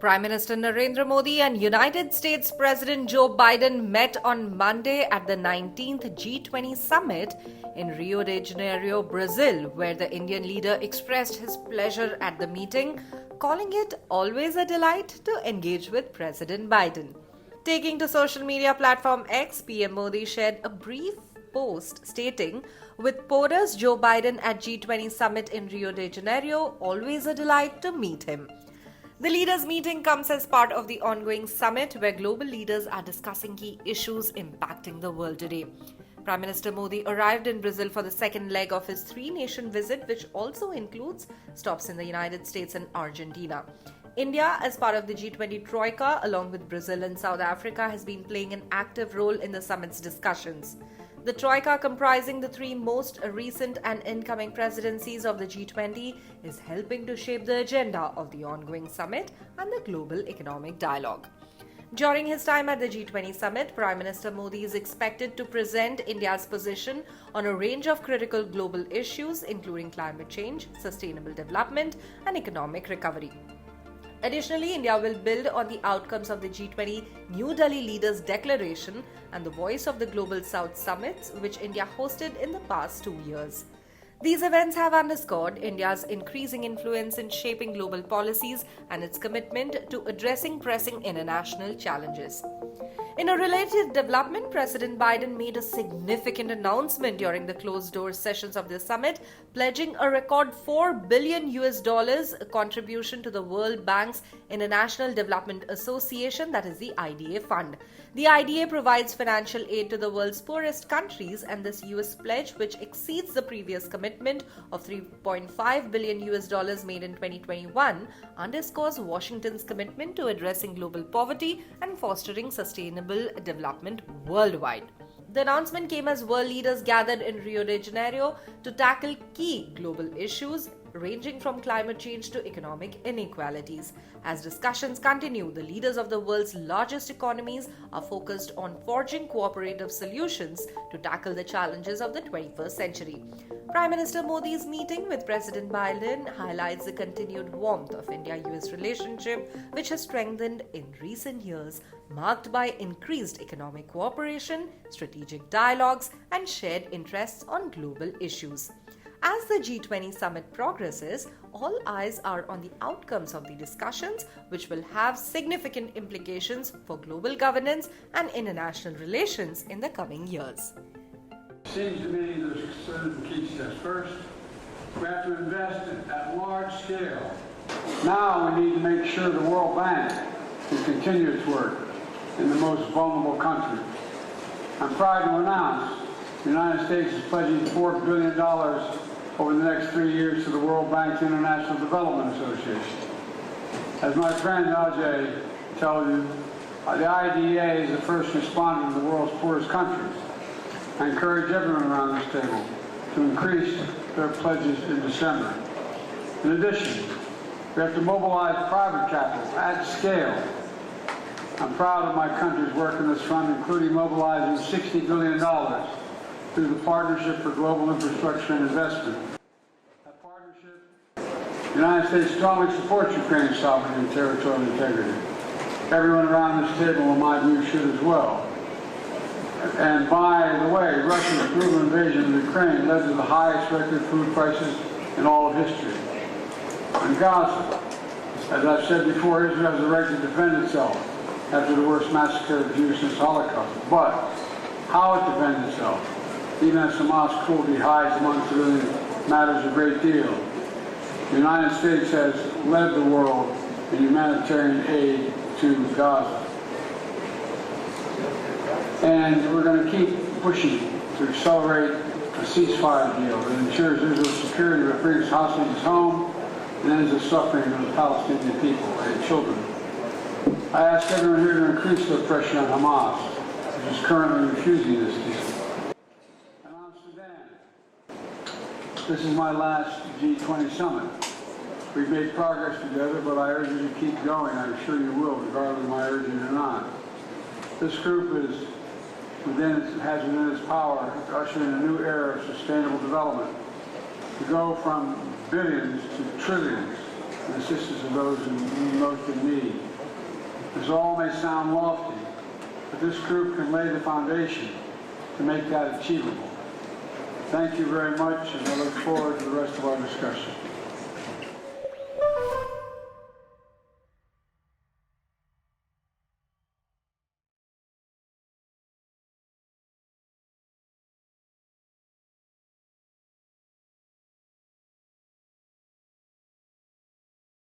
Prime Minister Narendra Modi and United States President Joe Biden met on Monday at the 19th G20 Summit in Rio de Janeiro, Brazil, where the Indian leader expressed his pleasure at the meeting, calling it always a delight to engage with President Biden. Taking to social media platform X, PM Modi shared a brief post stating, "With poorest Joe Biden at G20 Summit in Rio de Janeiro, always a delight to meet him." The leaders' meeting comes as part of the ongoing summit where global leaders are discussing key issues impacting the world today. Prime Minister Modi arrived in Brazil for the second leg of his three-nation visit, which also includes stops in the United States and Argentina. India, as part of the G20 Troika, along with Brazil and South Africa, has been playing an active role in the summit's discussions. The Troika, comprising the three most recent and incoming presidencies of the G20, is helping to shape the agenda of the ongoing summit and the global economic dialogue. During his time at the G20 Summit, Prime Minister Modi is expected to present India's position on a range of critical global issues, including climate change, sustainable development, and economic recovery. Additionally, India will build on the outcomes of the G20 New Delhi Leaders Declaration and the Voice of the Global South Summits, which India hosted in the past 2 years. These events have underscored India's increasing influence in shaping global policies and its commitment to addressing pressing international challenges. In a related development, President Biden made a significant announcement during the closed-door sessions of the summit, pledging a record $4 billion contribution to the World Bank's International Development Association, that is the IDA fund. The IDA provides financial aid to the world's poorest countries, and this US pledge, which exceeds the previous commitment of $3.5 billion made in 2021, underscores Washington's commitment to addressing global poverty and fostering sustainable development worldwide. The announcement came as world leaders gathered in Rio de Janeiro to tackle key global issues ranging from climate change to economic inequalities. As discussions continue, the leaders of the world's largest economies are focused on forging cooperative solutions to tackle the challenges of the 21st century. Prime Minister Modi's meeting with President Biden highlights the continued warmth of India-US relationship, which has strengthened in recent years, marked by increased economic cooperation, strategic dialogues, and shared interests on global issues. As the G20 summit progresses, all eyes are on the outcomes of the discussions, which will have significant implications for global governance and international relations in the coming years. It seems to me there's certain key steps. First, we have to invest at large scale. Now we need to make sure the World Bank can continue its work in the most vulnerable countries. I'm proud to announce the United States is pledging $4 billion over the next 3 years to the World Bank's International Development Association. As my friend Ajay tells you, the IDA is the first responder to the world's poorest countries. I encourage everyone around this table to increase their pledges in December. In addition, we have to mobilize private capital at scale. I'm proud of my country's work in this fund, including mobilizing $60 billion through the Partnership for Global Infrastructure and Investment. That partnership, the United States strongly supports Ukraine's sovereignty and territorial integrity. Everyone around this table, in my view, should as well. And by the way, Russia's brutal invasion of Ukraine led to the highest record food prices in all of history. In Gaza, as I've said before, Israel has the right to defend itself after the worst massacre of Jews since the Holocaust. But how it defends itself, even as Hamas cruelty hides among civilians, matters a great deal. The United States has led the world in humanitarian aid to Gaza. And we're going to keep pushing to accelerate a ceasefire deal that ensures Israel's security, but brings hostages home and ends the suffering of the Palestinian people and children. I ask everyone here to increase their pressure on Hamas, which is currently refusing this deal. And on Sudan, this is my last G20 summit. We've made progress together, but I urge you to keep going. I'm sure you will, regardless of my urging or not. This group has within its power to usher in a new era of sustainable development, to go from billions to trillions in assistance of those most in need. This all may sound lofty, but this group can lay the foundation to make that achievable. Thank you very much, and I look forward to the rest of our discussion.